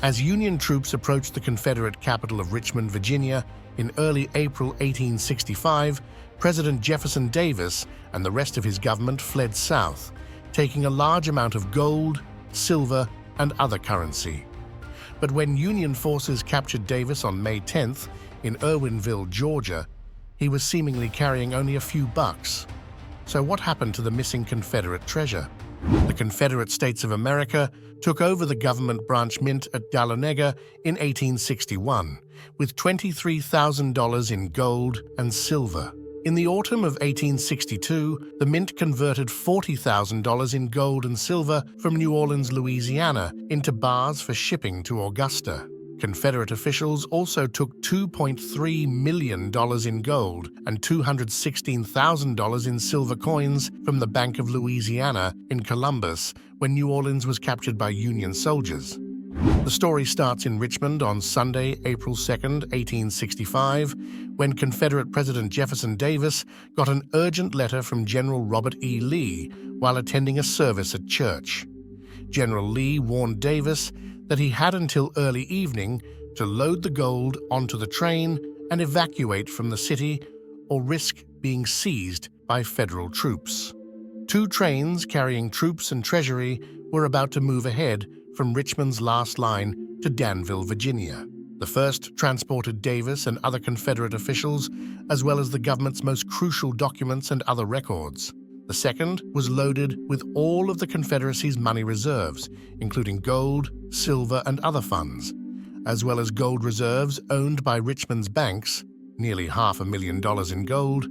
As Union troops approached the Confederate capital of Richmond, Virginia, in early April 1865, President Jefferson Davis and the rest of his government fled south, taking a large amount of gold, silver, and other currency. But when Union forces captured Davis on May 10th in Irwinville, Georgia, he was seemingly carrying only a few bucks. So what happened to the missing Confederate treasure? The Confederate States of America took over the government branch mint at Dahlonega in 1861, with $23,000 in gold and silver. In the autumn of 1862, the mint converted $40,000 in gold and silver from New Orleans, Louisiana, into bars for shipping to Augusta. Confederate officials also took $2.3 million in gold and $216,000 in silver coins from the Bank of Louisiana in Columbus when New Orleans was captured by Union soldiers. The story starts in Richmond on Sunday, April 2, 1865, when Confederate President Jefferson Davis got an urgent letter from General Robert E. Lee while attending a service at church. General Lee warned Davis that he had until early evening to load the gold onto the train and evacuate from the city or risk being seized by federal troops. 2 trains carrying troops and treasury were about to move ahead from Richmond's last line to Danville, Virginia. The first transported Davis and other Confederate officials, as well as the government's most crucial documents and other records. The second was loaded with all of the Confederacy's money reserves, including gold, silver, and other funds, as well as gold reserves owned by Richmond's banks, nearly $500,000 in gold,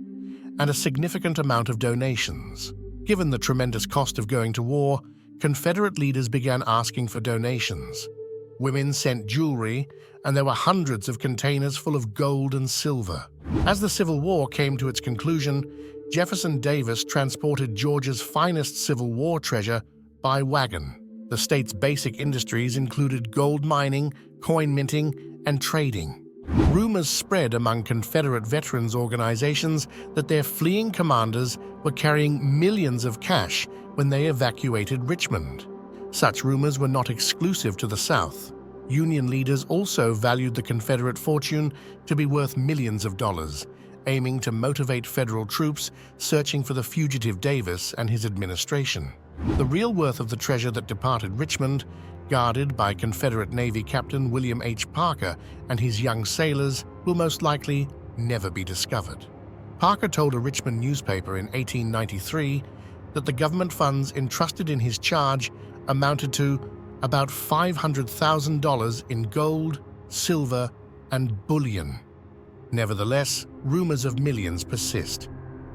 and a significant amount of donations. Given the tremendous cost of going to war, Confederate leaders began asking for donations. Women sent jewelry, and there were hundreds of containers full of gold and silver. As the Civil War came to its conclusion, Jefferson Davis transported Georgia's finest Civil War treasure by wagon. The state's basic industries included gold mining, coin minting, and trading. Rumors spread among Confederate veterans organizations that their fleeing commanders were carrying millions of cash when they evacuated Richmond. Such rumors were not exclusive to the South. Union leaders also valued the Confederate fortune to be worth millions of dollars, aiming to motivate federal troops searching for the fugitive Davis and his administration. The real worth of the treasure that departed Richmond, guarded by Confederate Navy Captain William H. Parker and his young sailors, will most likely never be discovered. Parker told a Richmond newspaper in 1893 that the government funds entrusted in his charge amounted to about $500,000 in gold, silver, and bullion. Nevertheless, rumors of millions persist.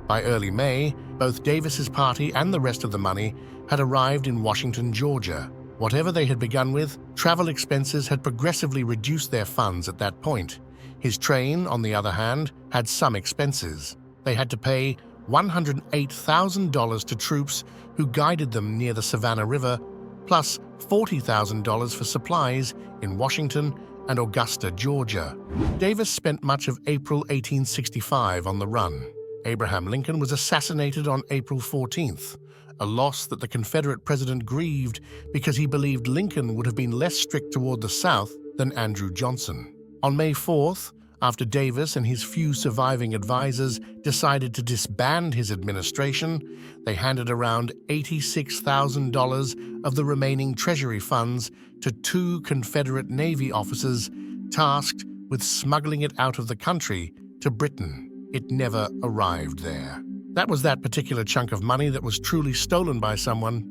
By early May, both Davis's party and the rest of the money had arrived in Washington, Georgia. Whatever they had begun with, travel expenses had progressively reduced their funds at that point. His train, on the other hand, had some expenses. They had to pay $108,000 to troops who guided them near the Savannah River, plus $40,000 for supplies in Washington and Augusta, Georgia. Davis spent much of April 1865 on the run. Abraham Lincoln was assassinated on April 14th, a loss that the Confederate president grieved because he believed Lincoln would have been less strict toward the South than Andrew Johnson. On May 4th, after Davis and his few surviving advisors decided to disband his administration, they handed around $86,000 of the remaining Treasury funds to 2 Confederate Navy officers tasked with smuggling it out of the country to Britain. It never arrived there. That was that particular chunk of money that was truly stolen by someone.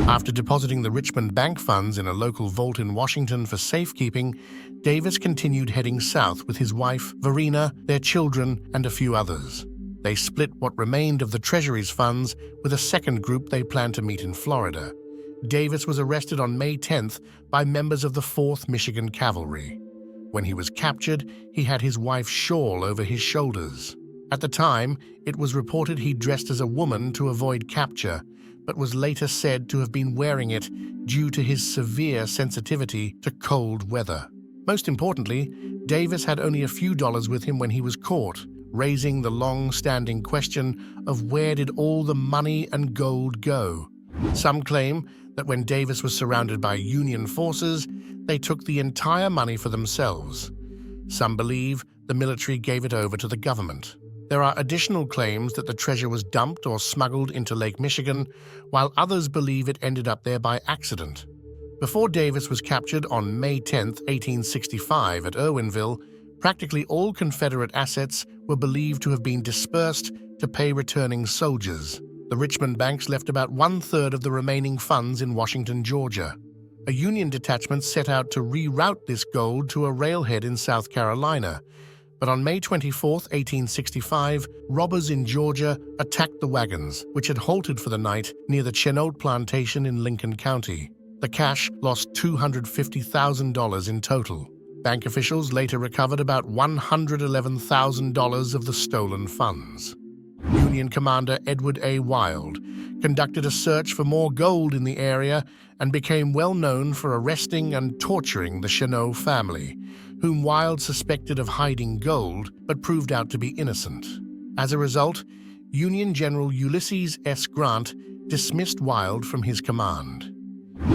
After depositing the Richmond bank funds in a local vault in Washington for safekeeping, Davis continued heading south with his wife, Verena, their children, and a few others. They split what remained of the Treasury's funds with a second group they planned to meet in Florida. Davis was arrested on May 10th by members of the 4th Michigan Cavalry. When he was captured, he had his wife's shawl over his shoulders. At the time, it was reported he dressed as a woman to avoid capture, but was later said to have been wearing it due to his severe sensitivity to cold weather. Most importantly, Davis had only a few dollars with him when he was caught, raising the long-standing question of where did all the money and gold go. Some claim that when Davis was surrounded by Union forces, they took the entire money for themselves. Some believe the military gave it over to the government. There are additional claims that the treasure was dumped or smuggled into Lake Michigan, while others believe it ended up there by accident. Before Davis was captured on May 10, 1865 at Irwinville, practically all Confederate assets were believed to have been dispersed to pay returning soldiers. The Richmond banks left about one-third of the remaining funds in Washington, Georgia. A Union detachment set out to reroute this gold to a railhead in South Carolina, but on May 24, 1865, robbers in Georgia attacked the wagons, which had halted for the night near the Juggernaut plantation in Lincoln County. The cache lost $250,000 in total. Bank officials later recovered about $111,000 of the stolen funds. Union Commander Edward A. Wild conducted a search for more gold in the area and became well known for arresting and torturing the Juggernaut family, whom Wild suspected of hiding gold but proved out to be innocent. As a result, Union General Ulysses S. Grant dismissed Wild from his command.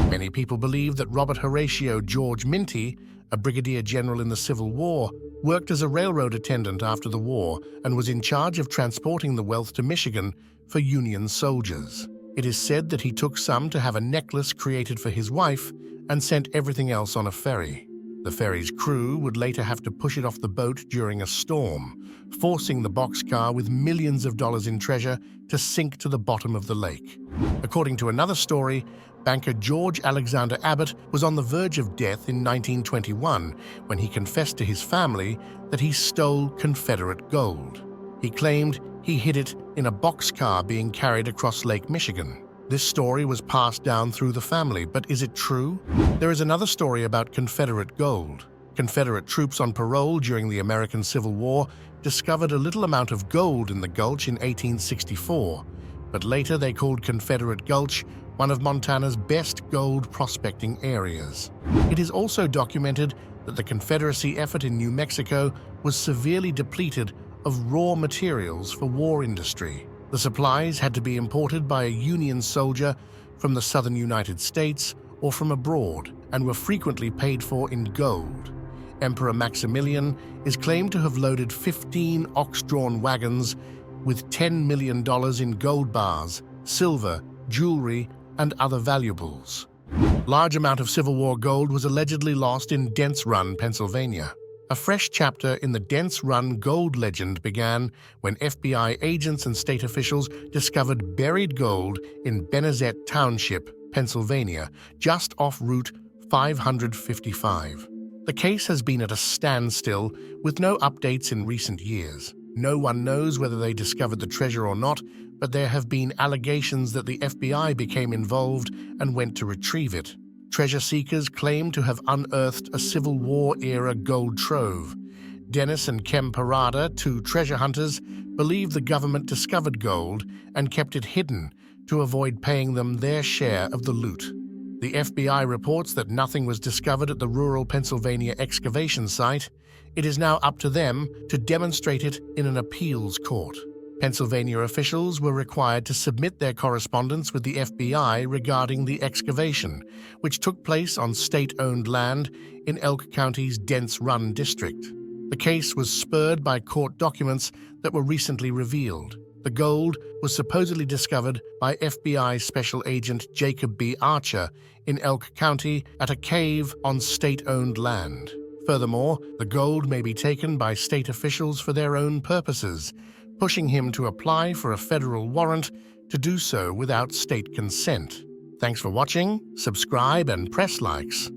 Many people believe that Robert Horatio George Minty, a brigadier general in the Civil War, worked as a railroad attendant after the war and was in charge of transporting the wealth to Michigan for Union soldiers. It is said that he took some to have a necklace created for his wife and sent everything else on a ferry. The ferry's crew would later have to push it off the boat during a storm, forcing the boxcar with millions of dollars in treasure to sink to the bottom of the lake. According to another story, banker George Alexander Abbott was on the verge of death in 1921 when he confessed to his family that he stole Confederate gold. He claimed he hid it in a boxcar being carried across Lake Michigan. This story was passed down through the family, but is it true? There is another story about Confederate gold. Confederate troops on parole during the American Civil War discovered a little amount of gold in the Gulch in 1864, but later they called Confederate Gulch one of Montana's best gold prospecting areas. It is also documented that the Confederacy effort in New Mexico was severely depleted of raw materials for war industry. The supplies had to be imported by a Union soldier from the southern United States or from abroad and were frequently paid for in gold. Emperor Maximilian is claimed to have loaded 15 ox-drawn wagons with $10 million in gold bars, silver, jewelry, and other valuables. Large amount of Civil War gold was allegedly lost in Dents Run, Pennsylvania. A fresh chapter in the Dents Run gold legend began when FBI agents and state officials discovered buried gold in Benezet Township, Pennsylvania, just off Route 555. The case has been at a standstill with no updates in recent years. No one knows whether they discovered the treasure or not, but there have been allegations that the FBI became involved and went to retrieve it. Treasure seekers claim to have unearthed a Civil War-era gold trove. Dennis and Kem Parada, two treasure hunters, believe the government discovered gold and kept it hidden to avoid paying them their share of the loot. The FBI reports that nothing was discovered at the rural Pennsylvania excavation site. It is now up to them to demonstrate it in an appeals court. Pennsylvania officials were required to submit their correspondence with the FBI regarding the excavation, which took place on state-owned land in Elk County's Dents Run district. The case was spurred by court documents that were recently revealed. The gold was supposedly discovered by FBI Special Agent Jacob B. Archer in Elk County at a cave on state-owned land. Furthermore, the gold may be taken by state officials for their own purposes, pushing him to apply for a federal warrant to do so without state consent. Thanks for watching, subscribe and press likes.